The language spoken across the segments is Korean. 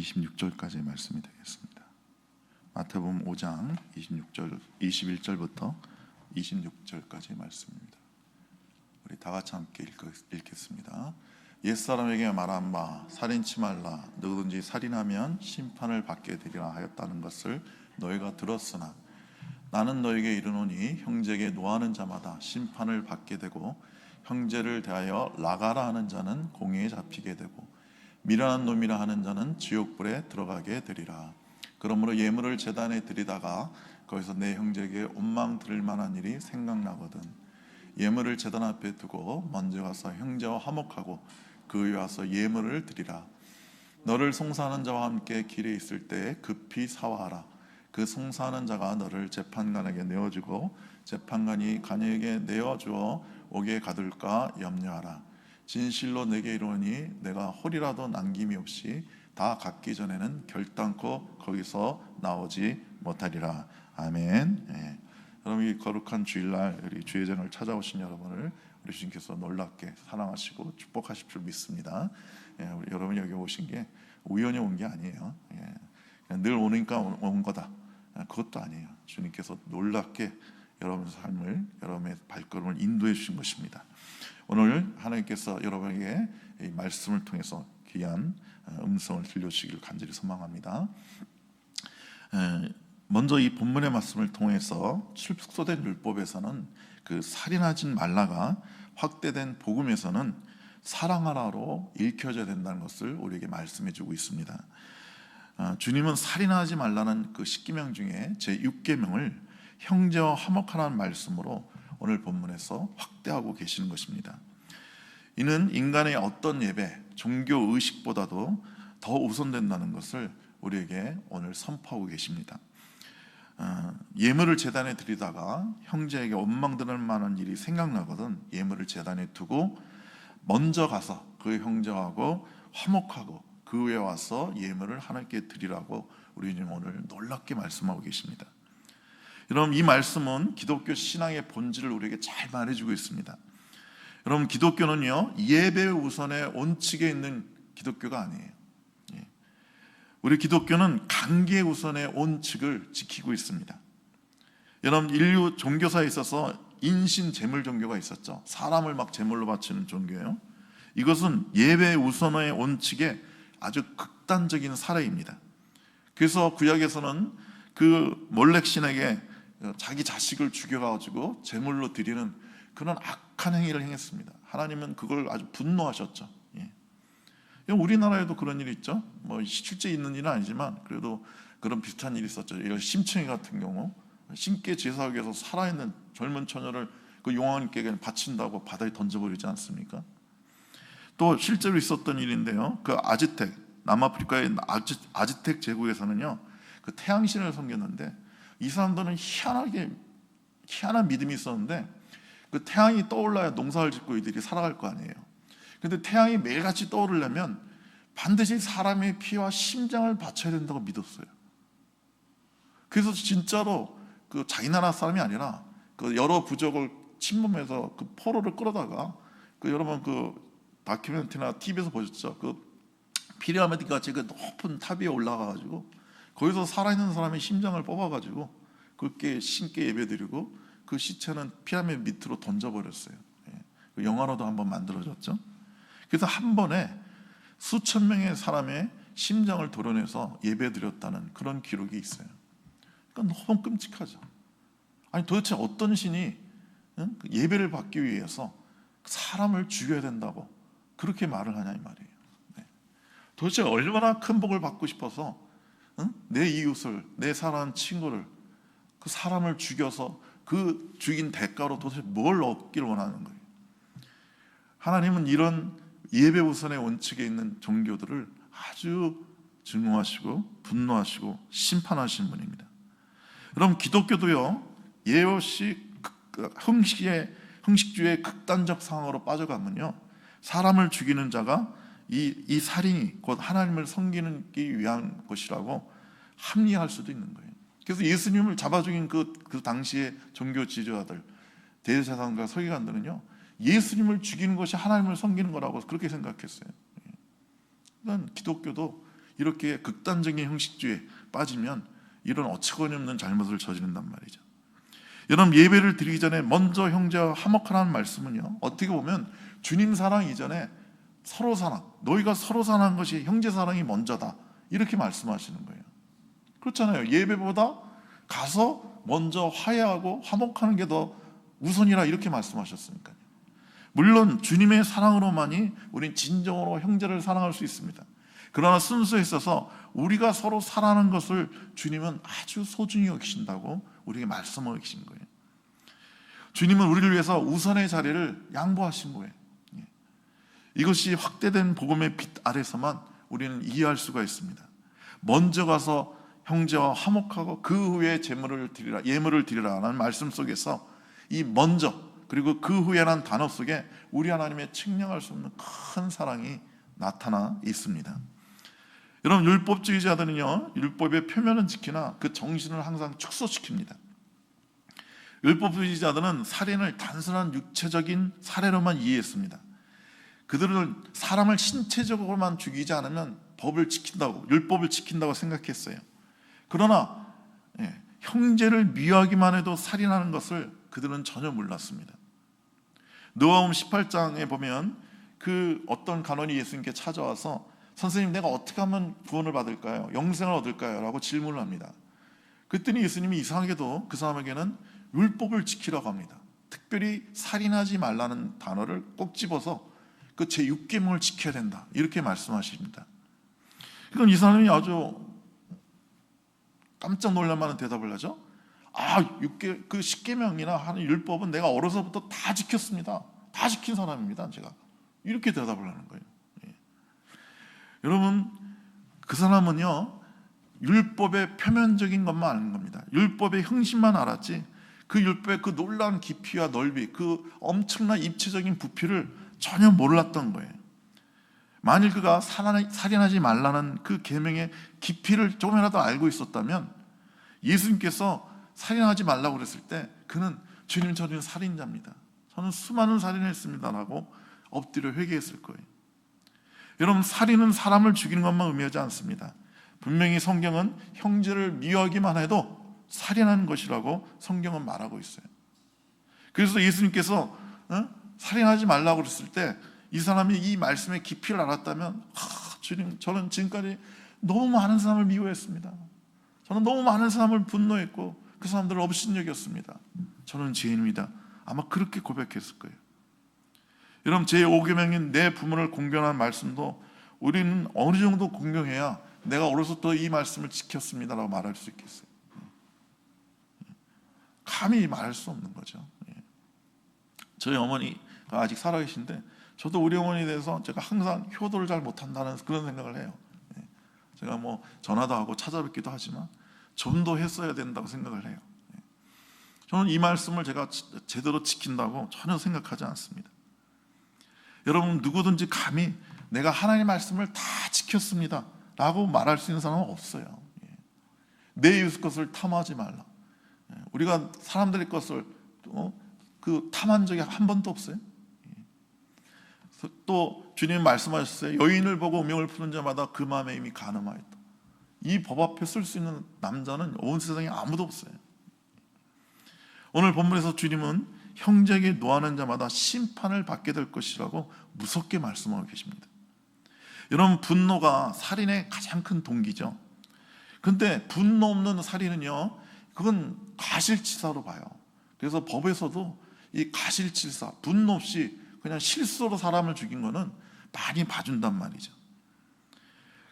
26절까지의 말씀이 되겠습니다. 마태복음 5장 21절부터 26절까지의 말씀입니다. 우리 다 같이 함께 읽겠습니다. 옛사람에게 말한 바 살인치 말라 누구든지 살인하면 심판을 받게 되리라 하였다는 것을 너희가 들었으나 나는 너희에게 이르노니 형제에게 노하는 자마다 심판을 받게 되고 형제를 대하여 나가라 하는 자는 공의에 잡히게 되고 미련한 놈이라 하는 자는 지옥불에 들어가게 되리라. 그러므로 예물을 제단에 드리다가 거기서 내 형제에게 원망 들을 만한 일이 생각나거든 예물을 제단 앞에 두고 먼저 가서 형제와 화목하고 그 위에 와서 예물을 드리라. 너를 송사하는 자와 함께 길에 있을 때 급히 사화하라. 그 송사하는 자가 너를 재판관에게 내어주고 재판관이 관에게 내어주어 옥에 가둘까 염려하라. 진실로 내게 이르노니 내가 홀이라도 남김이 없이 다 갖기 전에는 결단코 거기서 나오지 못하리라. 아멘. 예. 여러분, 이 거룩한 주일날 우리 주의 전을 찾아오신 여러분을 우리 주님께서 놀랍게 사랑하시고 축복하실 줄 믿습니다. 예, 여러분이 여기 오신 게 우연히 온 게 아니에요. 예, 그냥 늘 오니까 온 거다. 그것도 아니에요. 주님께서 놀랍게 여러분의 삶을, 여러분의 발걸음을 인도해 주신 것입니다. 오늘 하나님께서 여러분에게 이 말씀을 통해서 귀한 음성을 들려주시길 간절히 소망합니다. 먼저 이 본문의 말씀을 통해서 축소된 율법에서는 그 살인하지 말라가 확대된 복음에서는 사랑하라로 읽혀져야 된다는 것을 우리에게 말씀해 주고 있습니다. 주님은 살인하지 말라는 그 10계명 중에 제6계명을 형제와 화목하라는 말씀으로 오늘 본문에서 확대하고 계시는 것입니다. 이는 인간의 어떤 예배, 종교 의식보다도 더 우선된다는 것을 우리에게 오늘 선포하고 계십니다. 예물을 제단에 드리다가 형제에게 원망드릴 만한 일이 생각나거든 예물을 제단에 두고 먼저 가서 그 형제하고 화목하고 그 위에 와서 예물을 하나님께 드리라고 우리 주님 오늘 놀랍게 말씀하고 계십니다. 여러분, 이 말씀은 기독교 신앙의 본질을 우리에게 잘 말해주고 있습니다. 여러분, 기독교는요 예배 우선의 원칙에 있는 기독교가 아니에요. 우리 기독교는 관계 우선의 원칙을 지키고 있습니다. 여러분, 인류 종교사에 있어서 인신 제물 종교가 있었죠. 사람을 막 제물로 바치는 종교예요. 이것은 예배 우선의 원칙의 아주 극단적인 사례입니다. 그래서 구약에서는 그 몰렉 신에게 자기 자식을 죽여가지고 제물로 드리는 그런 악한 행위를 행했습니다. 하나님은 그걸 아주 분노하셨죠. 우리나라에도 그런 일이 있죠. 뭐 실제 있는 일은 아니지만 그래도 그런 비슷한 일이 있었죠. 이런 심청이 같은 경우 신께 제사하기 위해서 살아있는 젊은 처녀를 그 용왕님께 그냥 바친다고 바다에 던져버리지 않습니까? 또 실제로 있었던 일인데요. 그 아즈텍, 남아프리카의 아즈텍 제국에서는요 그 태양신을 섬겼는데 이 사람들은 희한한 믿음이 있었는데 그 태양이 떠올라야 농사를 짓고 이들이 살아갈 거 아니에요. 근데 태양이 매일같이 떠오르려면 반드시 사람의 피와 심장을 바쳐야 된다고 믿었어요. 그래서 진짜로 그 자기 나라 사람이 아니라 그 여러 부족을 침범해서 그 포로를 끌어다가 그 여러분 그 다큐멘터리나 TV에서 보셨죠? 그 피라미드 같이 그 높은 탑 위에 올라가가지고 거기서 살아있는 사람의 심장을 뽑아가지고 그렇게 신께 예배드리고 그 시체는 피라미드 밑으로 던져버렸어요. 그 영화로도 한번 만들어졌죠. 그래서 한 번에 수천 명의 사람의 심장을 도려내서 예배드렸다는 그런 기록이 있어요. 그러니까 너무 끔찍하죠. 아니 도대체 어떤 신이 예배를 받기 위해서 사람을 죽여야 된다고 그렇게 말을 하냐 이 말이에요. 도대체 얼마나 큰 복을 받고 싶어서 내 이웃을, 내 사랑하는 친구를, 그 사람을 죽여서 그 죽인 대가로 도대체 뭘 얻기를 원하는 거예요. 하나님은 이런 예배 우선의 원칙에 있는 종교들을 아주 증오하시고 분노하시고 심판하시는 분입니다. 여러분, 기독교도요 예외 없이 흥식주의 극단적 상황으로 빠져가면요 사람을 죽이는 자가 이 살인이 곧 하나님을 섬기기 위한 것이라고 합리화할 수도 있는 거예요. 그래서 예수님을 잡아 죽인 그 당시의 종교 지도자들, 대제사장과 서기관들은요 예수님을 죽이는 것이 하나님을 섬기는 거라고 그렇게 생각했어요. 기독교도 이렇게 극단적인 형식주의에 빠지면 이런 어처구니없는 잘못을 저지른단 말이죠. 여러분, 예배를 드리기 전에 먼저 형제와 화목하라는 말씀은요, 어떻게 보면 주님 사랑 이전에 서로 사랑, 너희가 서로 사랑하는 것이 형제 사랑이 먼저다, 이렇게 말씀하시는 거예요. 그렇잖아요. 예배보다 가서 먼저 화해하고 화목하는 게 더 우선이라, 이렇게 말씀하셨으니까요. 물론 주님의 사랑으로만이 우린 진정으로 형제를 사랑할 수 있습니다. 그러나 순서에 있어서 우리가 서로 사랑하는 것을 주님은 아주 소중히 여기신다고 우리에게 말씀하고 계신 거예요. 주님은 우리를 위해서 우선의 자리를 양보하신 거예요. 이것이 확대된 복음의 빛 아래서만 우리는 이해할 수가 있습니다. 먼저 가서 형제와 화목하고 그 후에 예물을 드리라 라는 말씀 속에서 이 먼저, 그리고 그 후에라는 단어 속에 우리 하나님의 측량할 수 없는 큰 사랑이 나타나 있습니다. 여러분, 율법주의자들은요, 율법의 표면은 지키나 그 정신을 항상 축소시킵니다. 율법주의자들은 살인을 단순한 육체적인 사례로만 이해했습니다. 그들은 사람을 신체적으로만 죽이지 않으면 법을 지킨다고, 율법을 지킨다고 생각했어요. 그러나 형제를 미워하기만 해도 살인하는 것을 그들은 전혀 몰랐습니다. 누가복음 18장에 보면 그 어떤 간원이 예수님께 찾아와서 선생님, 내가 어떻게 하면 구원을 받을까요? 영생을 얻을까요? 라고 질문을 합니다. 그랬더니 예수님이 이상하게도 그 사람에게는 율법을 지키라고 합니다. 특별히 살인하지 말라는 단어를 꼭 집어서 그 제6계명을 지켜야 된다, 이렇게 말씀하십니다. 그럼 이 사람이 아주 깜짝 놀랄 만한 대답을 하죠. 그 10계명이나 하는 율법은 내가 어려서부터 다 지켰습니다. 다 지킨 사람입니다, 제가. 이렇게 대답을 하는 거예요. 여러분, 그 사람은요, 율법의 표면적인 것만 아는 겁니다. 율법의 형식만 알았지 그 율법의 그 놀라운 깊이와 넓이, 그 엄청난 입체적인 부피를 전혀 몰랐던 거예요. 만일 그가 살인하지 말라는 그 계명의 깊이를 조금이라도 알고 있었다면 예수님께서 살인하지 말라고 그랬을 때 그는 주님, 저는 살인자입니다, 저는 수많은 살인을 했습니다 라고 엎드려 회개했을 거예요. 여러분, 살인은 사람을 죽이는 것만 의미하지 않습니다. 분명히 성경은 형제를 미워하기만 해도 살인하는 것이라고 성경은 말하고 있어요. 그래서 예수님께서 살인하지 말라고 그랬을 때 이 사람이 이 말씀의 깊이를 알았다면, 주님, 저는 지금까지 너무 많은 사람을 미워했습니다. 저는 너무 많은 사람을 분노했고 그 사람들을 업신여겼습니다. 저는 죄인입니다. 아마 그렇게 고백했을 거예요. 여러분, 제5계명인 내 부모를 공경하는 말씀도 우리는 어느 정도 공경해야 내가 어려서부터 이 말씀을 지켰습니다 라고 말할 수 있겠어요. 감히 말할 수 없는 거죠. 저희 어머니가 아직 살아계신데 저도 우리 어머니에 대해서 제가 항상 효도를 잘 못한다는 그런 생각을 해요. 제가 뭐 전화도 하고 찾아뵙기도 하지만 좀 더 했어야 된다고 생각을 해요. 저는 이 말씀을 제가 제대로 지킨다고 전혀 생각하지 않습니다. 여러분, 누구든지 감히 내가 하나님의 말씀을 다 지켰습니다 라고 말할 수 있는 사람은 없어요. 내 이웃 것을 탐하지 말라. 우리가 사람들의 것을 탐한 적이 한 번도 없어요. 또 주님이 말씀하셨어요. 여인을 보고 음욕을 푸는 자마다 그 마음에 이미 간음하였다. 이 법 앞에 쓸 수 있는 남자는 온 세상에 아무도 없어요. 오늘 본문에서 주님은 형제에게 노하는 자마다 심판을 받게 될 것이라고 무섭게 말씀하고 계십니다. 여러분, 분노가 살인의 가장 큰 동기죠. 그런데 분노 없는 살인은요, 그건 가실치사로 봐요. 그래서 법에서도 이 가실치사, 분노 없이 그냥 실수로 사람을 죽인 거는 많이 봐준단 말이죠.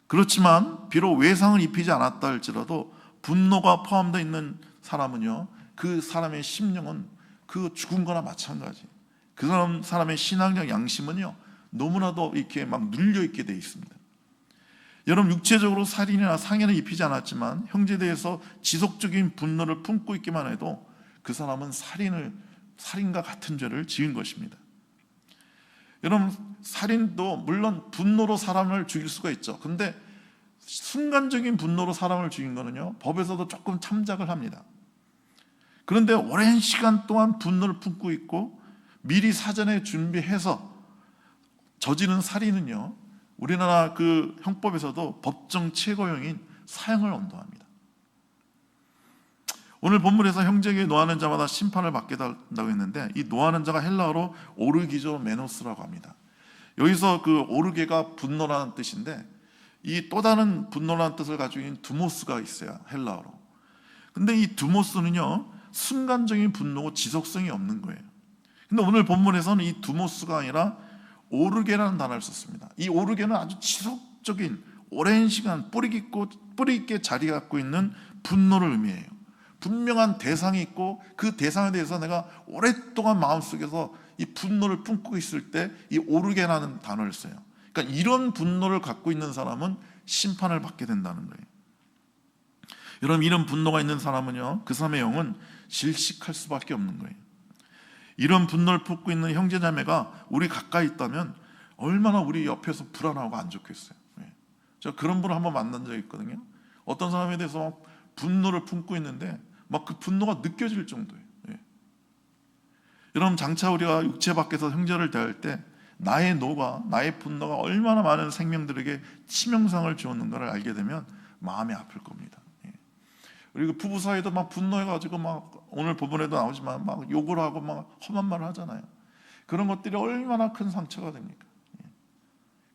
그렇지만 비록 외상을 입히지 않았다 할지라도 분노가 포함되어 있는 사람은요, 그 사람의 심령은 그 죽은 거나 마찬가지. 그 사람의 신앙적 양심은요, 너무나도 이렇게 막 눌려 있게 돼 있습니다. 여러분, 육체적으로 살인이나 상해를 입히지 않았지만 형제에 대해서 지속적인 분노를 품고 있기만 해도 그 사람은 살인과 같은 죄를 지은 것입니다. 여러분, 살인도 물론 분노로 사람을 죽일 수가 있죠. 그런데 순간적인 분노로 사람을 죽인 거는요, 법에서도 조금 참작을 합니다. 그런데 오랜 시간 동안 분노를 품고 있고 미리 사전에 준비해서 저지른 살인은요, 우리나라 그 형법에서도 법정 최고형인 사형을 언도합니다. 오늘 본문에서 형제에게 노하는 자마다 심판을 받게 된다고 했는데, 이 노하는 자가 헬라어로 오르기조메노스라고 합니다. 여기서 그 오르게가 분노라는 뜻인데, 이 또 다른 분노라는 뜻을 가지고 있는 두모스가 있어요, 헬라어로. 근데 이 두모스는요, 순간적인 분노고 지속성이 없는 거예요. 근데 오늘 본문에서는 이 두모스가 아니라 오르게라는 단어를 썼습니다. 이 오르게는 아주 지속적인 오랜 시간 뿌리 깊게 자리 갖고 있는 분노를 의미해요. 분명한 대상이 있고 그 대상에 대해서 내가 오랫동안 마음속에서 이 분노를 품고 있을 때 이 오르게라는 단어를 써요. 그러니까 이런 분노를 갖고 있는 사람은 심판을 받게 된다는 거예요. 여러분, 이런 분노가 있는 사람은요, 그 사람의 영은 질식할 수밖에 없는 거예요. 이런 분노를 품고 있는 형제자매가 우리 가까이 있다면 얼마나 우리 옆에서 불안하고 안 좋겠어요. 제가 그런 분을 한번 만난 적이 있거든요. 어떤 사람에 대해서 막 분노를 품고 있는데 막 그 분노가 느껴질 정도예요. 여러분, 장차 우리가 육체 밖에서 형제를 대할 때 나의 노가, 나의 분노가 얼마나 많은 생명들에게 치명상을 주었는가를 알게 되면 마음이 아플 겁니다. 그리고 부부 사이도 막 분노해가지고 막 오늘 본문에도 나오지만 막 욕을 하고 막 험한 말을 하잖아요. 그런 것들이 얼마나 큰 상처가 됩니까?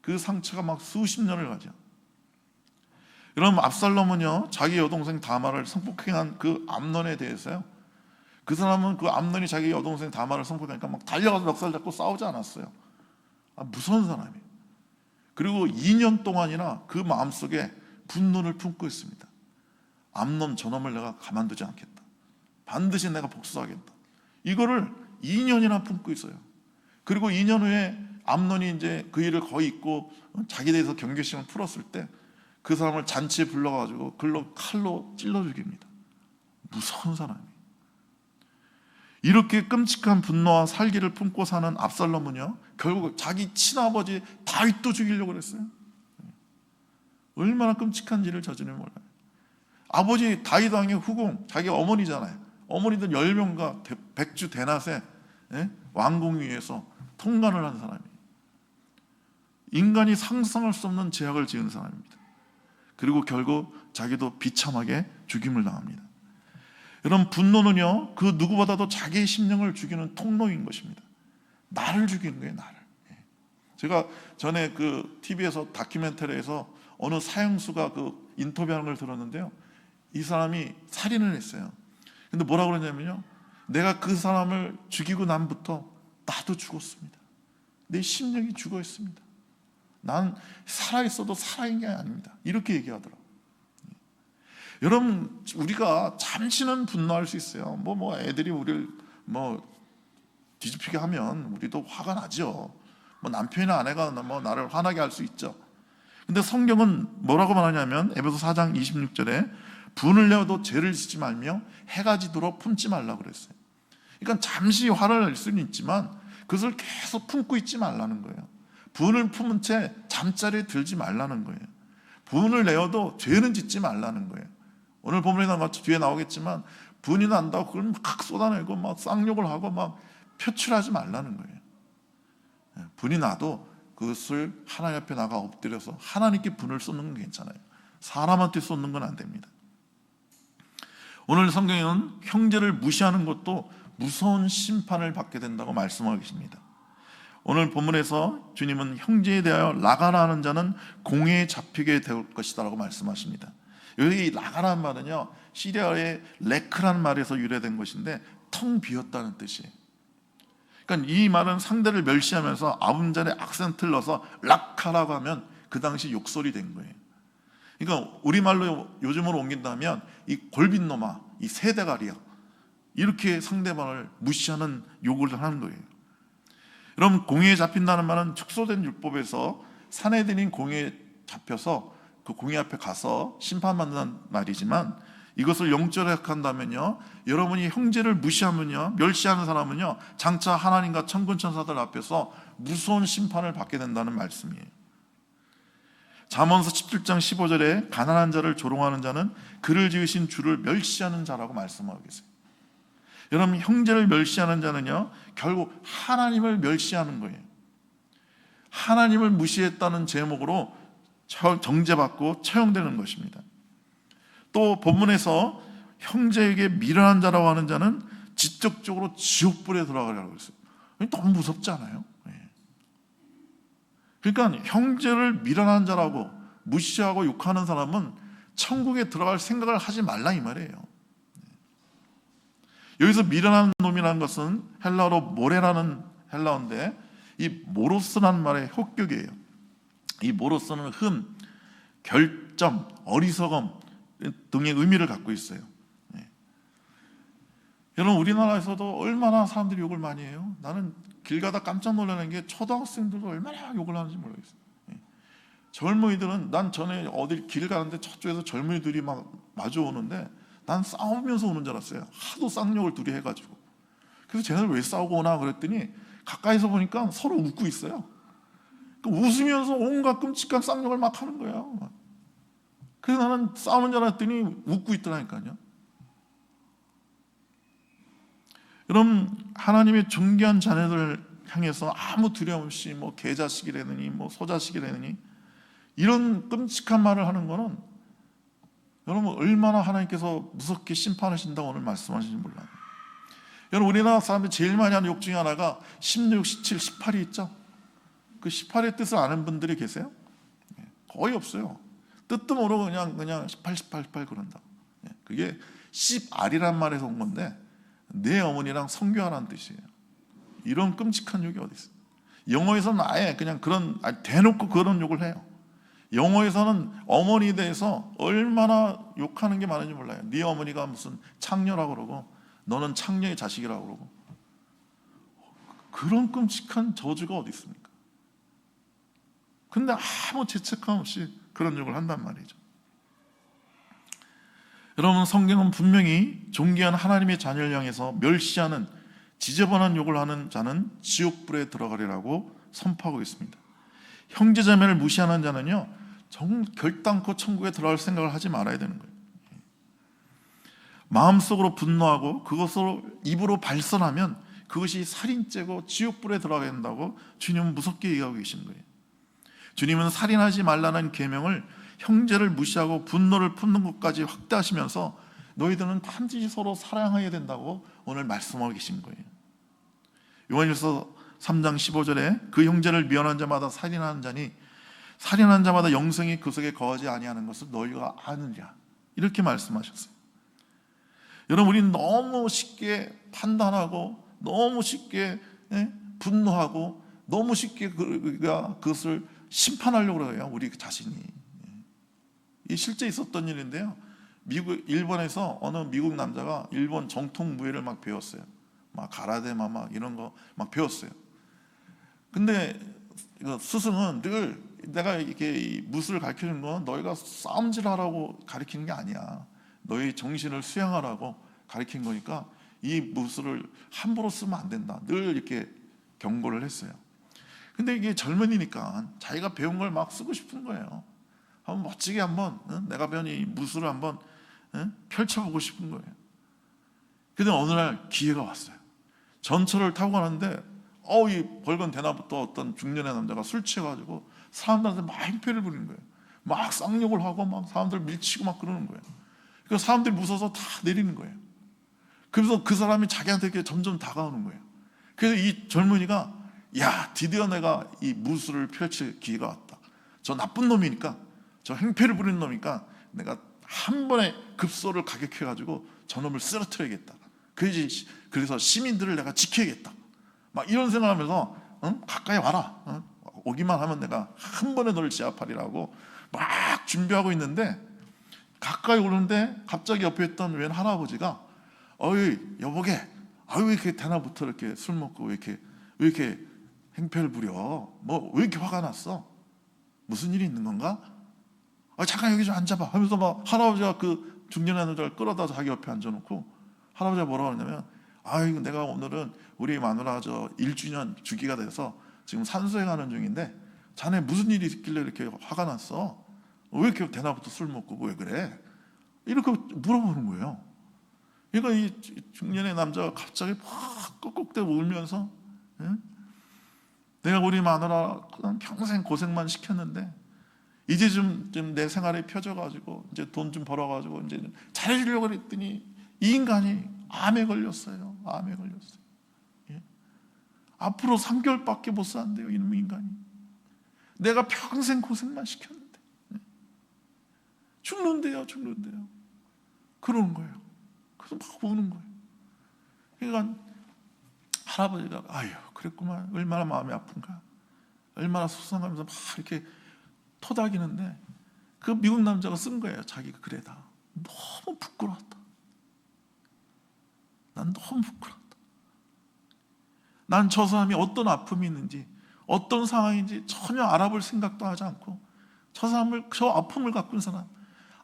그 상처가 막 수십 년을 가죠. 여러분, 압살롬은요, 자기 여동생 다말을 성폭행한 그 암논에 대해서요, 그 사람은 그 암논이 자기 여동생 다말을 성폭행하니까 막 달려가서 멱살 잡고 싸우지 않았어요. 무서운 사람이에요. 그리고 2년 동안이나 그 마음속에 분노를 품고 있습니다. 암논 저놈을 내가 가만두지 않겠다. 반드시 내가 복수하겠다. 이거를 2년이나 품고 있어요. 그리고 2년 후에 암논이 이제 그 일을 거의 잊고 자기에 대해서 경계심을 풀었을 때 그 사람을 잔치에 불러가지고 칼로 찔러 죽입니다. 무서운 사람이에요. 이렇게 끔찍한 분노와 살기를 품고 사는 압살롬은요, 결국 자기 친아버지 다윗도 죽이려고 그랬어요. 얼마나 끔찍한 일을 저지르면 몰라요. 아버지 다윗 왕의 후궁, 자기 어머니잖아요. 어머니들 10명과 백주 대낮에 왕궁 위에서 통관을 한 사람이에요. 인간이 상상할 수 없는 죄악을 지은 사람입니다. 그리고 결국 자기도 비참하게 죽임을 당합니다. 여러분, 분노는요, 그 누구보다도 자기의 심령을 죽이는 통로인 것입니다. 나를 죽이는 거예요, 나를. 제가 전에 그 TV에서 다큐멘터리에서 어느 사형수가 그 인터뷰하는 걸 들었는데요, 이 사람이 살인을 했어요. 근데 뭐라고 그러냐면요, 내가 그 사람을 죽이고 난부터 나도 죽었습니다. 내 심령이 죽어 있습니다. 난 살아있어도 살아있는 게 아닙니다. 이렇게 얘기하더라고요. 여러분, 우리가 잠시는 분노할 수 있어요. 애들이 우리를 뒤집히게 하면 우리도 화가 나죠. 남편이나 아내가 나를 화나게 할 수 있죠. 근데 성경은 뭐라고 말하냐면 에베소 4장 26절에 분을 내어도 죄를 짓지 말며 해가 지도록 품지 말라고 그랬어요. 그러니까 잠시 화를 낼 수는 있지만 그것을 계속 품고 있지 말라는 거예요. 분을 품은 채 잠자리에 들지 말라는 거예요. 분을 내어도 죄는 짓지 말라는 거예요. 오늘 본문에 뒤에 나오겠지만 분이 난다고 그걸 막 쏟아내고 막 쌍욕을 하고 막 표출하지 말라는 거예요. 분이 나도 그것을 하나님 앞에 나가 엎드려서 하나님께 분을 쏟는 건 괜찮아요. 사람한테 쏟는 건 안 됩니다. 오늘 성경에는 형제를 무시하는 것도 무서운 심판을 받게 된다고 말씀하고 계십니다. 오늘 본문에서 주님은 형제에 대하여 라가라 하는 자는 공회에 잡히게 될 것이다 라고 말씀하십니다. 여기 라가라는 말은요, 시리아어의 레크라는 말에서 유래된 것인데 텅 비었다는 뜻이에요. 그러니까 이 말은 상대를 멸시하면서 아음절에 악센트를 넣어서 락하라고 하면 그 당시 욕설이 된 거예요. 그러니까 우리말로 요즘으로 옮긴다면 이 골빈놈아, 이 새대가리야, 이렇게 상대방을 무시하는 욕을 하는 거예요. 여러분, 공회에 잡힌다는 말은 축소된 율법에서 사내들인 공회에 잡혀서 그 공회 앞에 가서 심판받는 말이지만, 이것을 영적으로 해석한다면요, 여러분이 형제를 무시하면요, 멸시하는 사람은요, 장차 하나님과 천군 천사들 앞에서 무서운 심판을 받게 된다는 말씀이에요. 잠언서 17장 15절에 가난한 자를 조롱하는 자는 그를 지으신 주를 멸시하는 자라고 말씀하고 계세요. 여러분, 형제를 멸시하는 자는요, 결국 하나님을 멸시하는 거예요. 하나님을 무시했다는 제목으로 정죄받고 처형되는 것입니다. 또 본문에서 형제에게 미련한 자라고 하는 자는 직접적으로 지옥불에 들어가라고 했어요. 너무 무섭지 않아요? 그러니까 형제를 미련한 자라고 무시하고 욕하는 사람은 천국에 들어갈 생각을 하지 말라 이 말이에요. 여기서 미련한 놈이라는 것은 헬라어로 모레라는 헬라어인데, 이 모로스라는 말의 효격이에요. 이 모로스는 흠, 결점, 어리석음 등의 의미를 갖고 있어요. 여러분, 우리나라에서도 얼마나 사람들이 욕을 많이 해요. 나는 길 가다 깜짝 놀라는 게 초등학생들도 얼마나 욕을 하는지 모르겠어요. 젊은이들은, 난 전에 어디 길 가는데 저쪽에서 젊은이들이 막 마주 오는데 난 싸우면서 오는 줄 알았어요. 하도 쌍욕을 둘이 해가지고. 그래서 쟤네들 왜 싸우고 오나 그랬더니 가까이서 보니까 서로 웃고 있어요. 웃으면서 온갖 끔찍한 쌍욕을 막 하는 거예요. 그래서 나는 싸우는 줄 알았더니 웃고 있더라니까요. 여러분, 하나님의 존귀한 자녀들을 향해서 아무 두려움 없이 뭐 개자식이라느니 뭐 소자식이라느니 이런 끔찍한 말을 하는 거는, 여러분, 얼마나 하나님께서 무섭게 심판하신다고 오늘 말씀하시는지 몰라요. 여러분, 우리나라 사람들이 제일 많이 하는 욕 중에 하나가 16, 17, 18이 있죠. 그 18의 뜻을 아는 분들이 계세요? 거의 없어요. 뜻도 모르고 그냥 18, 18, 18 그런다. 그게 10알이란 말에서 온 건데 내 어머니랑 성교하라는 뜻이에요. 이런 끔찍한 욕이 어디 있어요? 영어에서는 아예 그냥 대놓고 그런 욕을 해요. 영어에서는 어머니에 대해서 얼마나 욕하는 게 많은지 몰라요. 네 어머니가 무슨 창녀라고 그러고 너는 창녀의 자식이라고 그러고, 그런 끔찍한 저주가 어디 있습니까? 근데 아무 죄책감 없이 그런 욕을 한단 말이죠. 여러분, 성경은 분명히 존귀한 하나님의 자녀를 향해서 멸시하는, 지저분한 욕을 하는 자는 지옥불에 들어가리라고 선포하고 있습니다. 형제자매를 무시하는 자는요, 결단코 천국에 들어갈 생각을 하지 말아야 되는 거예요. 마음속으로 분노하고 그것으로 입으로 발설하면 그것이 살인죄고 지옥불에 들어가야 된다고 주님은 무섭게 얘기하고 계신 거예요. 주님은 살인하지 말라는 계명을 형제를 무시하고 분노를 품는 것까지 확대하시면서 너희들은 반드시 서로 사랑해야 된다고 오늘 말씀하고 계신 거예요. 요한일서 3장 15절에 그 형제를 미워하는 자마다 살인하는 자니 살인하는 자마다 영생이 그 속에 거하지 아니하는 것을 너희가 아느냐, 이렇게 말씀하셨어요. 여러분, 우리는 너무 쉽게 판단하고 너무 쉽게 분노하고 너무 쉽게 그것을 심판하려고 그래요, 우리 자신이. 이 실제 있었던 일인데요. 일본에서 어느 미국 남자가 일본 정통 무예를 막 배웠어요. 막 가라데마 막 이런 거 막 배웠어요. 근데 스승은 늘 내가 이렇게 무술을 가르치는 건 너희가 싸움질하라고 가르치는 게 아니야. 너희 정신을 수양하라고 가르친 거니까 이 무술을 함부로 쓰면 안 된다. 늘 이렇게 경고를 했어요. 근데 이게 젊은이니까 자기가 배운 걸 막 쓰고 싶은 거예요. 한번 멋지게 내가 배운 이 무술을 한번 펼쳐보고 싶은 거예요. 근데 어느 날 기회가 왔어요. 전철을 타고 가는데 이 벌건 대나부터 어떤 중년의 남자가 술 취해가지고 사람들한테 막 행패를 부리는 거예요. 막 쌍욕을 하고 막 사람들 밀치고 막 그러는 거예요. 그래서 사람들이 무서워서 다 내리는 거예요. 그래서 그 사람이 자기한테 이렇게 점점 다가오는 거예요. 그래서 이 젊은이가, 야, 드디어 내가 이 무술을 펼칠 기회가 왔다. 저 나쁜 놈이니까, 저 행패를 부리는 놈이니까 내가 한 번에 급소를 가격해가지고 저놈을 쓰러뜨려야겠다. 그래서 시민들을 내가 지켜야겠다. 막 이런 생각하면서 가까이 와라. 오기만 하면 내가 한 번에 너를 제압하리라고 막 준비하고 있는데, 가까이 오는데 갑자기 옆에 있던 웬 할아버지가 어이 여보게, 왜 이렇게 대낮부터 이렇게 술 먹고 왜 이렇게 행패를 부려? 뭐 왜 이렇게 화가 났어? 무슨 일이 있는 건가? 잠깐 여기 좀 앉아봐 하면서 막 할아버지가 그 중년의 남자를 끌어다 자기 옆에 앉아놓고 할아버지가 뭐라고 하냐면, 이거 내가 오늘은 우리 마누라 1주년 주기가 돼서 지금 산소에 가는 중인데 자네 무슨 일이 있길래 이렇게 화가 났어? 왜 이렇게 대낮부터 술 먹고 왜 그래? 이렇게 물어보는 거예요. 그러니까 이 중년의 남자가 갑자기 막 꺽꺽대고 울면서 내가 우리 마누라 그냥 평생 고생만 시켰는데 이제 좀 내 생활이 펴져가지고 이제 돈 좀 벌어가지고 이제 잘해주려고 그랬더니 이 인간이 암에 걸렸어요. 암에 걸렸어요. 예? 앞으로 3개월밖에 못 산대요. 이놈 인간이. 내가 평생 고생만 시켰는데 죽는데요. 그러는 거예요. 그래서 막 우는 거예요. 그러니까 할아버지가 아유 그랬구만, 얼마나 마음이 아픈가, 얼마나 속상하면서 막 이렇게 토닥이는데 그 미국 남자가 쓴 거예요. 자기가 그래다. 너무 부끄러웠다. 난 너무 부끄러웠다. 난 저 사람이 어떤 아픔이 있는지 어떤 상황인지 전혀 알아볼 생각도 하지 않고 저 아픔을 갖고 있는 사람,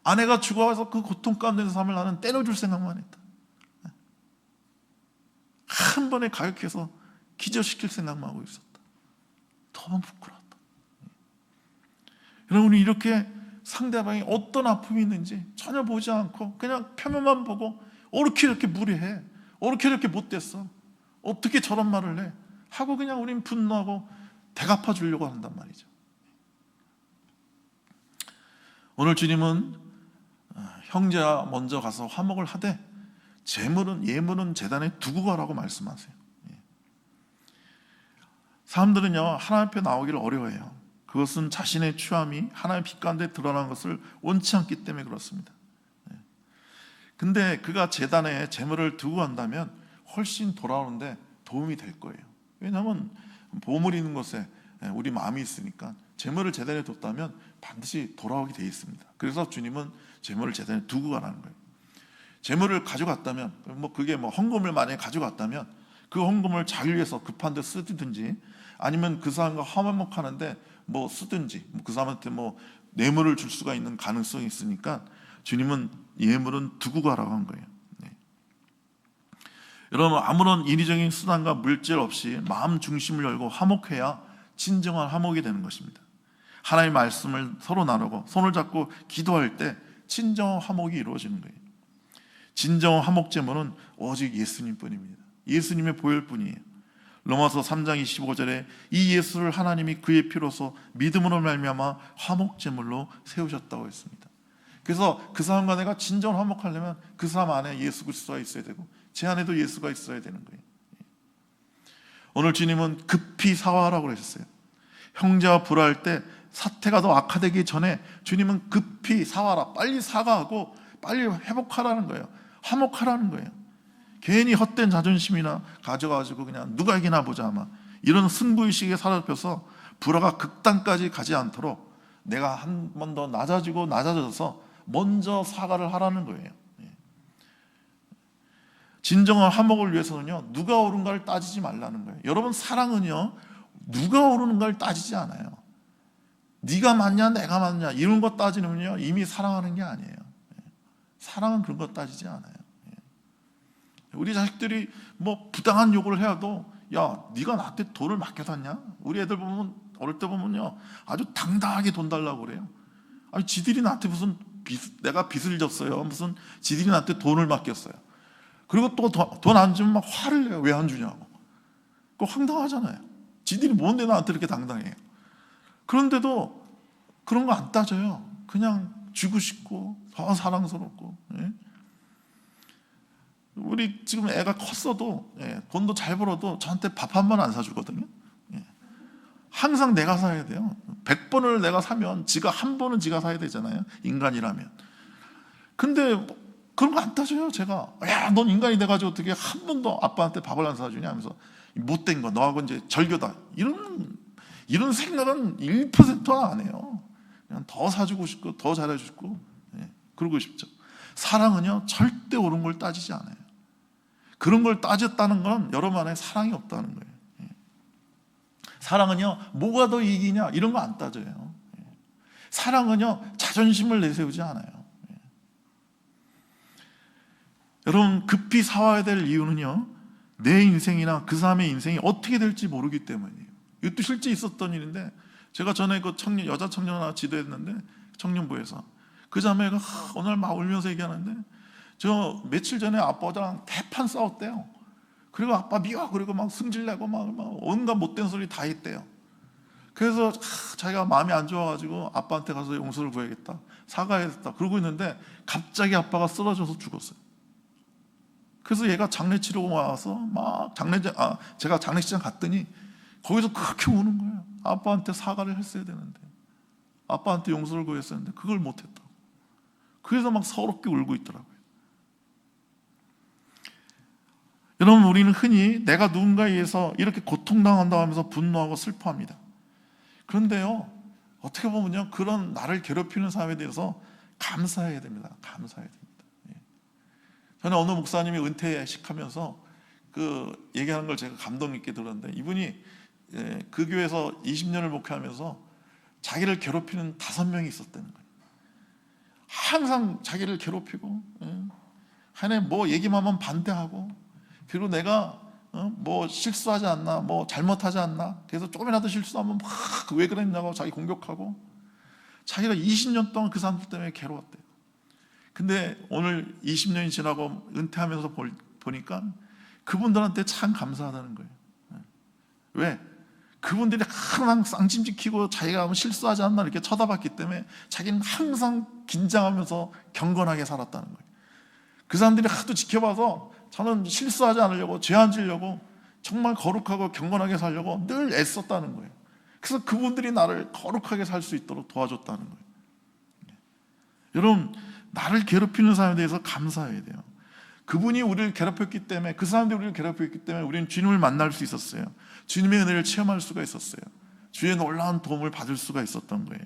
아내가 죽어서 그 고통 가운데 있는 사람을 나는 떼어줄 생각만 했다. 한 번에 가격해서 기절시킬 생각만 하고 있었다. 너무 부끄러웠다. 여러분이 이렇게 상대방이 어떤 아픔이 있는지 전혀 보지 않고 그냥 표면만 보고 어떻게 이렇게 무례해, 어떻게 이렇게 못됐어, 어떻게 저런 말을 해 하고 그냥 우린 분노하고 대갚아 주려고 한단 말이죠. 오늘 주님은 형제와 먼저 가서 화목을 하되 예물은 제단에 두고 가라고 말씀하세요. 사람들은요 하나님 앞에 나오기를 어려워해요. 그것은 자신의 추함이 하나님의 빛 가운데 드러난 것을 원치 않기 때문에 그렇습니다. 근데 그가 제단에 제물을 두고 간다면 훨씬 돌아오는데 도움이 될 거예요. 왜냐하면 보물 있는 곳에 우리 마음이 있으니까 제물을 제단에 뒀다면 반드시 돌아오게 되어 있습니다. 그래서 주님은 제물을 제단에 두고 가라는 거예요. 제물을 가져갔다면 그게 헌금을 만약에 가져갔다면 그 헌금을 자기를 위해서 급한 데 쓰든지 아니면 그 사람과 화목하는데 쓰든지 그 사람한테 뇌물을 줄 수가 있는 가능성이 있으니까 주님은 예물은 두고 가라고 한 거예요. 여러분, 아무런 인위적인 수단과 물질 없이 마음 중심을 열고 화목해야 진정한 화목이 되는 것입니다. 하나님의 말씀을 서로 나누고 손을 잡고 기도할 때 진정한 화목이 이루어지는 거예요. 진정한 화목 제물은 오직 예수님뿐입니다. 예수님의 보혈뿐이에요. 로마서 3장 25절에 이 예수를 하나님이 그의 피로서 믿음으로 말미암아 화목 제물로 세우셨다고 했습니다. 그래서 그 사람과 내가 진정 화목하려면 그 사람 안에 예수 그리스도가 있어야 되고 제 안에도 예수가 있어야 되는 거예요. 오늘 주님은 급히 사과하라고 그러셨어요. 형제와 불화할 때 사태가 더 악화되기 전에 주님은 급히 사과하라, 빨리 사과하고 빨리 회복하라는 거예요. 화목하라는 거예요. 괜히 헛된 자존심이나 가져가지고 그냥 누가 이기나 보자 아마 이런 승부의식에 사로잡혀서 불화가 극단까지 가지 않도록 내가 한 번 더 낮아져서 먼저 사과를 하라는 거예요. 진정한 화목을 위해서는요 누가 옳은가를 따지지 말라는 거예요. 여러분, 사랑은요 누가 옳은가를 따지지 않아요. 네가 맞냐 내가 맞냐 이런 거 따지면요 이미 사랑하는 게 아니에요. 사랑은 그런 거 따지지 않아요. 우리 자식들이 부당한 요구를 해도 야 네가 나한테 돈을 맡겨놨냐? 우리 애들 보면 어릴 때 보면요 아주 당당하게 돈 달라고 그래요. 아니 지들이 나한테 무슨 내가 빚을 졌어요. 무슨 지들이 나한테 돈을 맡겼어요. 그리고 또 돈 안 주면 막 화를 내요. 왜 안 주냐고. 그거 황당하잖아요. 지들이 뭔데 나한테 이렇게 당당해요. 그런데도 그런 거 안 따져요. 그냥 주고 싶고 더 사랑스럽고. 우리 지금 애가 컸어도 돈도 잘 벌어도 저한테 밥 한 번 안 사주거든요. 항상 내가 사야 돼요. 100번을 내가 사면 지가 한 번은 지가 사야 되잖아요. 인간이라면. 근데 그런 거 안 따져요. 제가 야 넌 인간이 돼가지고 어떻게 한 번도 아빠한테 밥을 안 사주냐 하면서 못된 거 너하고 이제 절교다 이런 생각은 1%도 안 해요. 그냥 더 사주고 싶고 더 잘해주고 그러고 싶죠. 사랑은요 절대 옳은 걸 따지지 않아요. 그런 걸 따졌다는 건 여러분 안에 사랑이 없다는 거예요. 사랑은요 뭐가 더 이기냐 이런 거 안 따져요. 사랑은요 자존심을 내세우지 않아요. 여러분, 급히 사와야 될 이유는요 내 인생이나 그 사람의 인생이 어떻게 될지 모르기 때문이에요. 이것도 실제 있었던 일인데 제가 전에 그 여자 청년 하나 지도했는데 청년부에서 그 자매가 오늘 막 울면서 얘기하는데 저 며칠 전에 아빠랑 대판 싸웠대요. 그리고 아빠 미워 그리고 막 승질내고 막 온갖 못된 소리 다 했대요. 그래서 자기가 마음이 안 좋아가지고 아빠한테 가서 용서를 구해야겠다, 사과해야겠다 그러고 있는데 갑자기 아빠가 쓰러져서 죽었어요. 그래서 얘가 장례 치르고 와서 막 제가 장례식장 갔더니 거기서 그렇게 우는 거예요. 아빠한테 사과를 했어야 되는데, 아빠한테 용서를 구했어야 했는데 그걸 못했다고. 그래서 막 서럽게 울고 있더라고요. 여러분, 우리는 흔히 내가 누군가에 의해서 이렇게 고통당한다고 하면서 분노하고 슬퍼합니다. 그런데요, 어떻게 보면요, 그런 나를 괴롭히는 사람에 대해서 감사해야 됩니다. 감사해야 됩니다. 저는 어느 목사님이 은퇴식하면서 그 얘기하는 걸 제가 감동 있게 들었는데, 이분이 그 교회에서 20년을 목회하면서 자기를 괴롭히는 5명이 있었다는 거예요. 항상 자기를 괴롭히고, 하나에 뭐 얘기만 하면 반대하고, 그리고 내가 뭐 실수하지 않나, 뭐 잘못하지 않나, 그래서 조금이라도 실수하면 막 왜 그랬냐고 자기 공격하고, 자기가 20년 동안 그 사람들 때문에 괴로웠대요. 근데 오늘 20년이 지나고 은퇴하면서 보니까 그분들한테 참 감사하다는 거예요. 왜? 그분들이 항상 쌍심지키고 자기가 실수하지 않나 이렇게 쳐다봤기 때문에 자기는 항상 긴장하면서 경건하게 살았다는 거예요. 그 사람들이 하도 지켜봐서 저는 실수하지 않으려고, 죄 안 지려고, 정말 거룩하고 경건하게 살려고 늘 애썼다는 거예요. 그래서 그분들이 나를 거룩하게 살 수 있도록 도와줬다는 거예요. 여러분, 나를 괴롭히는 사람에 대해서 감사해야 돼요. 그분이 우리를 괴롭혔기 때문에, 그 사람들이 우리를 괴롭혔기 때문에 우리는 주님을 만날 수 있었어요. 주님의 은혜를 체험할 수가 있었어요. 주의 놀라운 도움을 받을 수가 있었던 거예요.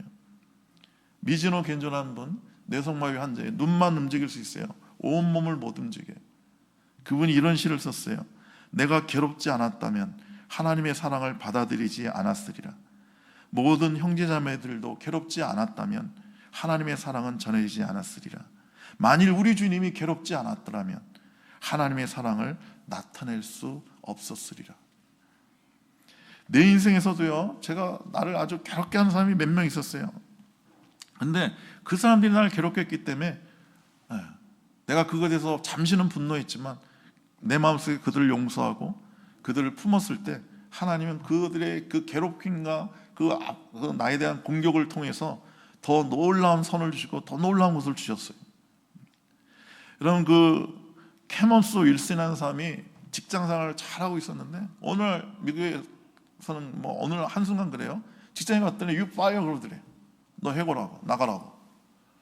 미즈노 겐조라는 분, 뇌성마비 환자에 눈만 움직일 수 있어요. 온 몸을 못 움직여요. 그분이 이런 시를 썼어요. 내가 괴롭지 않았다면 하나님의 사랑을 받아들이지 않았으리라. 모든 형제자매들도 괴롭지 않았다면 하나님의 사랑은 전해지지 않았으리라. 만일 우리 주님이 괴롭지 않았더라면 하나님의 사랑을 나타낼 수 없었으리라. 내 인생에서도요, 제가 나를 아주 괴롭게 하는 사람이 몇 명 있었어요. 근데 그 사람들이 나를 괴롭게 했기 때문에 내가 그것에 대해서 잠시는 분노했지만 내 마음속에 그들을 용서하고 그들을 품었을 때 하나님은 그들의 그 괴롭힘과 그 나에 대한 공격을 통해서 더 놀라운 선을 주시고 더 놀라운 것을 주셨어요. 여러분, 그 캐먼스 윌슨이라는 사람이 직장생활을 잘하고 있었는데 오늘 미국에서는 뭐 어느 한순간 그래요. 직장에 갔더니 you fire 그러더래. 너 해고라고, 나가라고.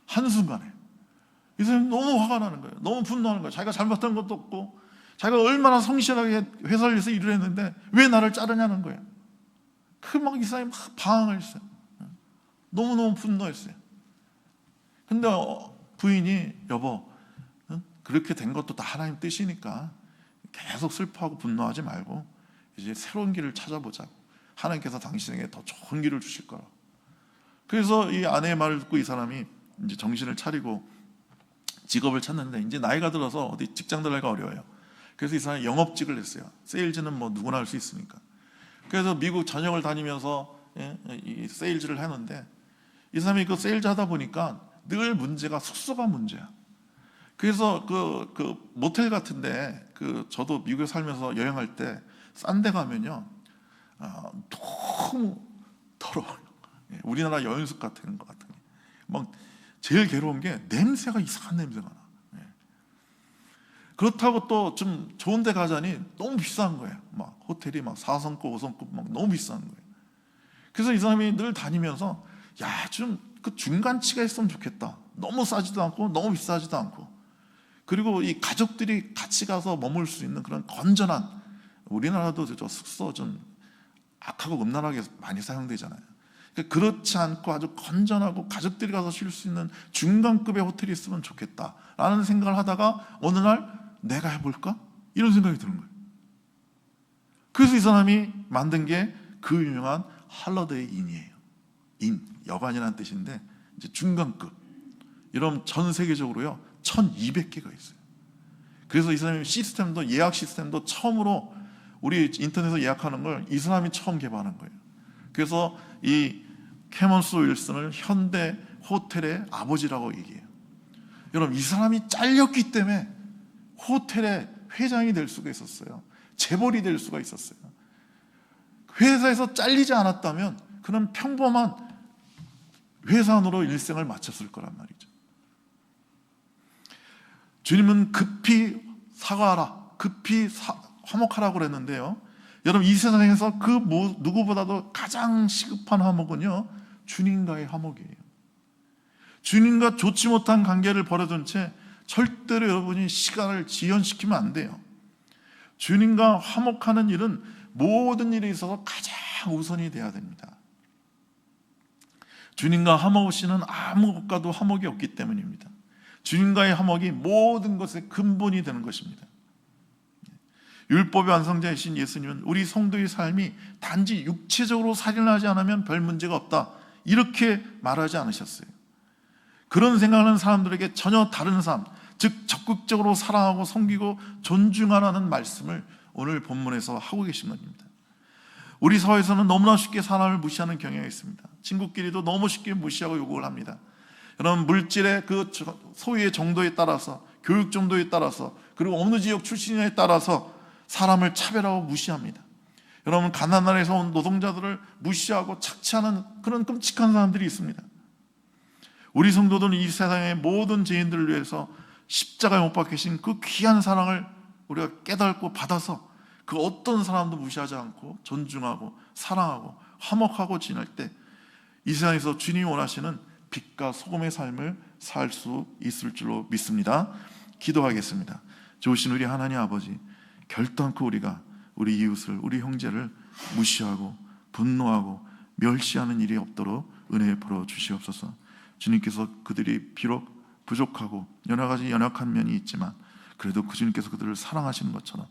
한순간에 이 사람이 너무 화가 나는 거예요. 너무 분노하는 거예요. 자기가 잘못한 것도 없고 자기가 얼마나 성실하게 회사를 위해서 일을 했는데 왜 나를 자르냐는 거예요. 그 막 이 사람이 막 방황을 했어요. 너무너무 분노했어요. 근데 부인이 여보, 그렇게 된 것도 다 하나님 뜻이니까 계속 슬퍼하고 분노하지 말고 이제 새로운 길을 찾아보자고. 하나님께서 당신에게 더 좋은 길을 주실 거라. 그래서 이 아내의 말을 듣고 이 사람이 이제 정신을 차리고 직업을 찾는데, 이제 나이가 들어서 어디 직장 들어가기가 어려워요. 그래서 이 사람이 영업직을 했어요. 세일즈는 뭐 누구나 할 수 있으니까. 그래서 미국 전역을 다니면서 이 세일즈를 하는데, 이 사람이 그 세일즈 하다 보니까 늘 문제가 숙소가 문제야. 그래서 그 모텔 같은데, 저도 미국에 살면서 여행할 때 싼 데 가면요, 너무 더러워요. 우리나라 여인숙 같은 것 같은 게. 막 제일 괴로운 게 냄새가, 이상한 냄새가 나. 그렇다고 또 좀 좋은 데 가자니 너무 비싼 거예요. 막 호텔이 막 4성급, 5성급 막 너무 비싼 거예요. 그래서 이 사람이 늘 다니면서 야, 좀 그 중간치가 있으면 좋겠다. 너무 싸지도 않고 너무 비싸지도 않고. 그리고 이 가족들이 같이 가서 머물 수 있는 그런 건전한, 우리나라도 저 숙소 좀 악하고 음란하게 많이 사용되잖아요. 그렇지 않고 아주 건전하고 가족들이 가서 쉴 수 있는 중간급의 호텔이 있으면 좋겠다라는 생각을 하다가 어느 날 내가 해볼까? 이런 생각이 드는 거예요. 그래서 이 사람이 만든 게 그 유명한 할러데이 인이에요. 인, 여관이라는 뜻인데 이제 중간급. 이런 전 세계적으로요 1200개가 있어요. 그래서 이 사람이 시스템도, 예약 시스템도 처음으로 우리 인터넷에서 예약하는 걸 이 사람이 처음 개발한 거예요. 그래서 이 캐먼스 윌슨을 현대 호텔의 아버지라고 얘기해요. 여러분, 이 사람이 잘렸기 때문에 호텔의 회장이 될 수가 있었어요. 재벌이 될 수가 있었어요. 회사에서 잘리지 않았다면 그런 평범한 회사원으로 일생을 마쳤을 거란 말이죠. 주님은 급히 사과하라, 급히 화목하라고 그랬는데요, 여러분 이 세상에서 그 누구보다도 가장 시급한 화목은요, 주님과의 화목이에요. 주님과 좋지 못한 관계를 버려둔 채 절대로 여러분이 시간을 지연시키면 안 돼요. 주님과 화목하는 일은 모든 일에 있어서 가장 우선이 돼야 됩니다. 주님과 화목하시는 아무것과도 화목이 없기 때문입니다. 주님과의 화목이 모든 것의 근본이 되는 것입니다. 율법의 완성자이신 예수님은 우리 성도의 삶이 단지 육체적으로 살인하지 않으면 별 문제가 없다, 이렇게 말하지 않으셨어요. 그런 생각하는 사람들에게 전혀 다른 삶, 즉 적극적으로 사랑하고 섬기고 존중하라는 말씀을 오늘 본문에서 하고 계신 겁니다. 우리 사회에서는 너무나 쉽게 사람을 무시하는 경향이 있습니다. 친구끼리도 너무 쉽게 무시하고 욕을 합니다. 여러분, 물질의 그 소유의 정도에 따라서, 교육 정도에 따라서, 그리고 어느 지역 출신에 따라서 사람을 차별하고 무시합니다. 여러분, 가난나라에서 온 노동자들을 무시하고 착취하는 그런 끔찍한 사람들이 있습니다. 우리 성도들은 이 세상의 모든 죄인들을 위해서 십자가에 못 박히신 그 귀한 사랑을 우리가 깨닫고 받아서 그 어떤 사람도 무시하지 않고 존중하고 사랑하고 화목하고 지낼 때 이 세상에서 주님이 원하시는 빛과 소금의 삶을 살 수 있을 줄로 믿습니다. 기도하겠습니다. 좋으신 우리 하나님 아버지, 결단코 우리가 우리 이웃을, 우리 형제를 무시하고 분노하고 멸시하는 일이 없도록 은혜 베풀어 주시옵소서. 주님께서 그들이 비록 부족하고 여러 가지 연약한 면이 있지만 그래도 그 주님께서 그들을 사랑하시는 것처럼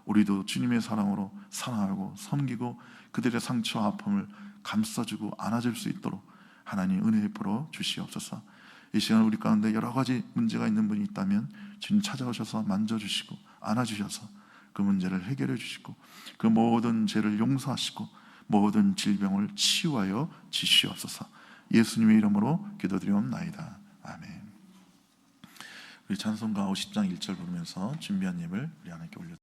우리도 주님의 사랑으로 사랑하고 섬기고 그들의 상처와 아픔을 감싸주고 안아줄 수 있도록 하나님 은혜 베풀어 주시옵소서. 이 시간 우리 가운데 여러 가지 문제가 있는 분이 있다면 주님 찾아오셔서 만져주시고 안아주셔서 그 문제를 해결해 주시고 그 모든 죄를 용서하시고 모든 질병을 치유하여 주시옵소서. 예수님의 이름으로 기도드리옵나이다. 아멘. 우리 찬송가 50장 1절 부르면서 준비한 예물 우리 하나님께 올려